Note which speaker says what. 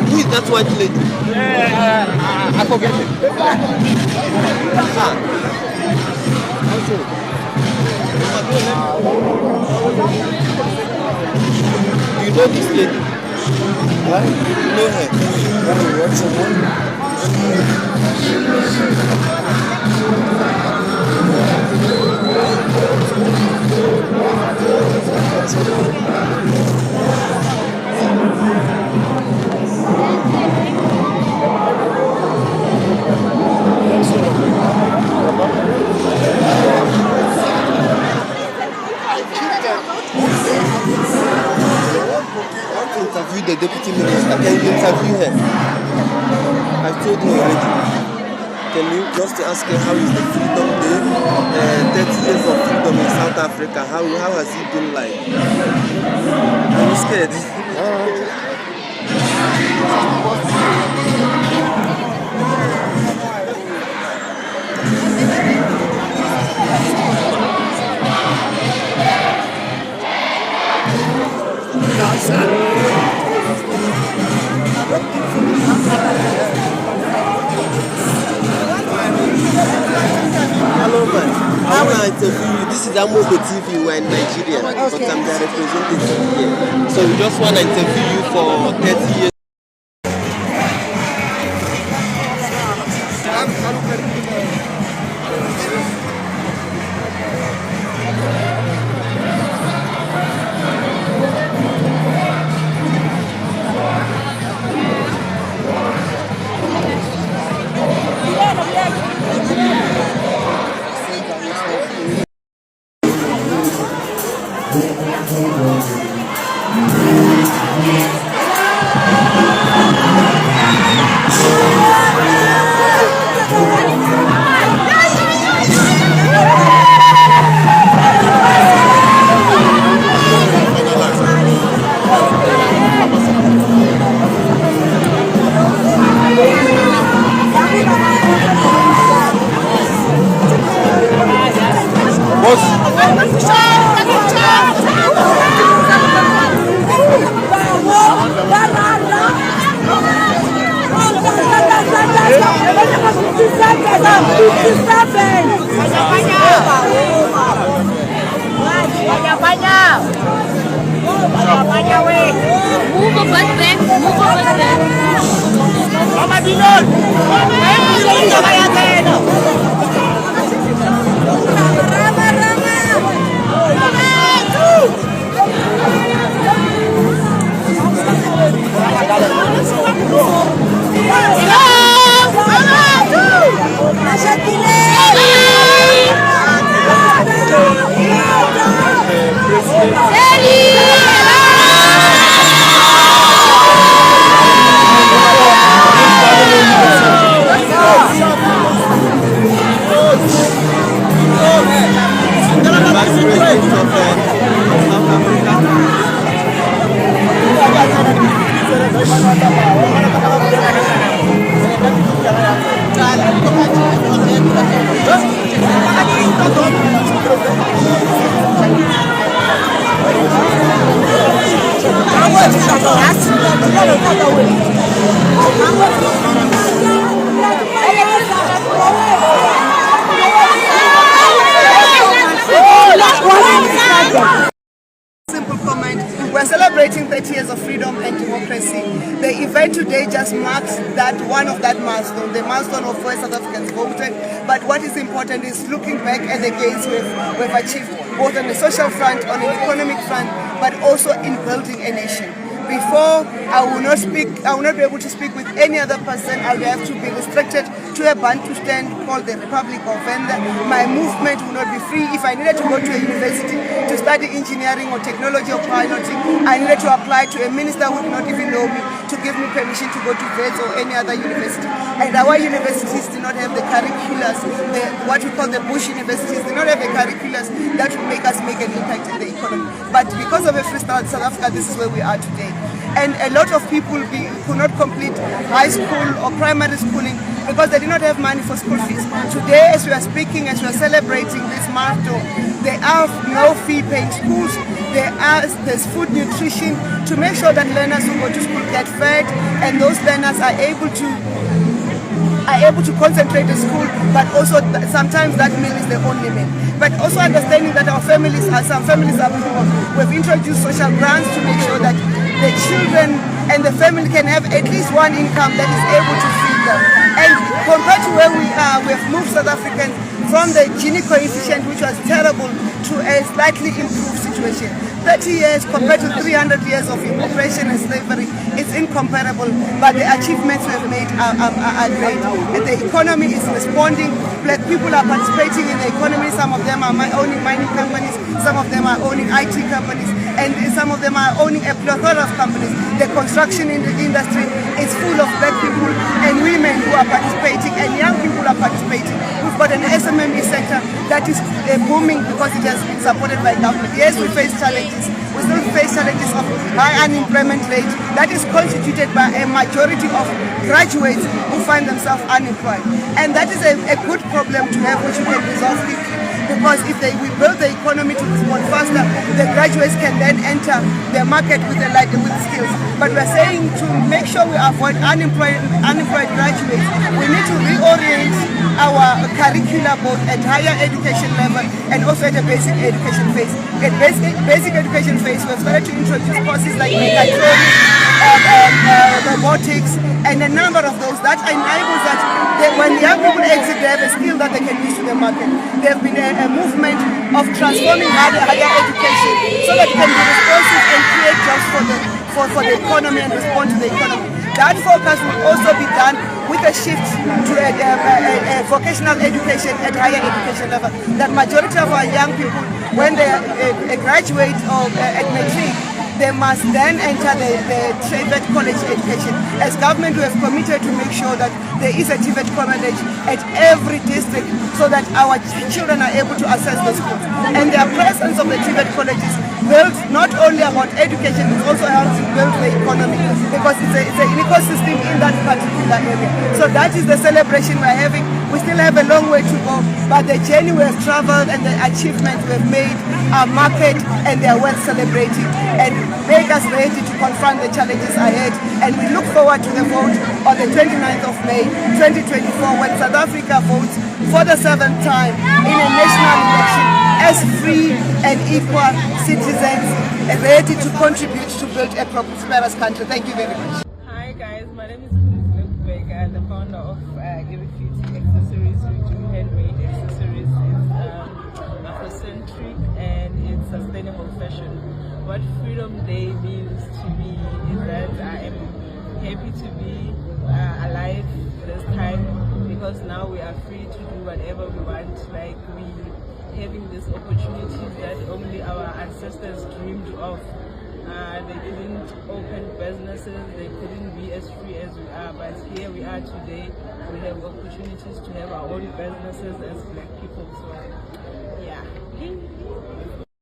Speaker 1: Who is that white lady? I forget it. Do you know this lady? What? You know her? What's her name? Interview the deputy minister. Can you interview her? I told you already. Can you just ask her how is the freedom day? 30 years of freedom in South Africa. How has it been like? Are you scared? Hello, man. I want to interview you. This is Amogo TV. We're in Nigeria, but I'm the representative here. So we just want to interview you for 30 years.
Speaker 2: Simple comment. We're celebrating 30 years of freedom and democracy. The event today just marks that one of that milestone, the milestone of where South Africans voted. But what is important is looking back at the gains we've achieved, both on the social front, on the economic front, but also in building a nation. before I will not be able to speak with any other person. I will have to be restricted to a Bantu stand called the Republic of Venda. My movement will not be free. If I needed to go to a university to study engineering or technology or piloting, I needed to apply to a minister who would not even know me to give me permission to go to VETS or any other university. And our universities do not have the curriculums, what we call the bush universities, do not have the curriculums that will make us make an impact in the economy. But because of a free South Africa, this is where we are today. And a lot of people could not complete high school or primary schooling because they did not have money for school fees. Today, as we are speaking, as we are celebrating this milestone, there are no fee-paying schools. There's food nutrition to make sure that learners who go to school get fed, and those learners are able to concentrate in school, but also sometimes that meal is the only meal. But also understanding that some families are poor. We've introduced social grants to make sure that the children and the family can have at least one income that is able to feed them. And compared to where we are, we've moved South Africans from the Gini coefficient, which was terrible, to a slightly improved situation. 30 years compared to 300 years of oppression and slavery is incomparable, but the achievements we have made are great. And the economy is responding. Black people are participating in the economy. Some of them are owning mining companies, some of them are owning IT companies, and some of them are owning a plethora of companies. The construction industry is full of black people and women who are participating, and young people are participating. We've got an SMME sector that is booming because it has been supported by government. Yes, we face challenges. We still face challenges of high unemployment rate that is constituted by a majority of graduates who find themselves unemployed. And that is a good problem to have, which we can resolve quickly. Because if we build the economy to respond faster, the graduates can then enter the market with skills. But we're saying to make sure we avoid unemployed graduates, we need to reorient our curricula both at higher education level and also at the basic education phase. At basic education phase, we've started to introduce courses like mechatronics, robotics, and a number of those that enables that when young people exit, they have a skill that they can use to the market. There have been a movement of transforming higher education so that it can be responsive and create jobs for the economy and respond to the economy. That focus will also be done with a shift to a vocational education at higher education level. That majority of our young people, when they graduate or at matric, they must then enter the TVET college education. As government, we have committed to make sure that there is a TVET college at every district so that our children are able to access the schools. And the presence of the TVET colleges builds not only about education, it also helps to build the economy because it's an ecosystem in that particular area. So that is the celebration we're having. We still have a long way to go, but the journey we have traveled and the achievements we've made are marked and they are worth celebrating and make us ready to confront the challenges ahead. And we look forward to the vote on the 29th of May 2024 when South Africa votes for the 7th time in a national election as free and equal citizens ready to contribute to build a prosperous country. Thank you very much.
Speaker 3: Hi guys, my name is Luke. I'm the founder of Beauty Accessories. We do handmade accessories. It's Afrocentric and it's sustainable fashion. What Freedom Day means to me is that I am happy to be alive this time because now we are free to do whatever we want. Like we having these opportunities that only our ancestors dreamed of. They didn't open businesses, they couldn't be as free as we are, but here we are today. We have opportunities to have our own businesses as black people. So yeah.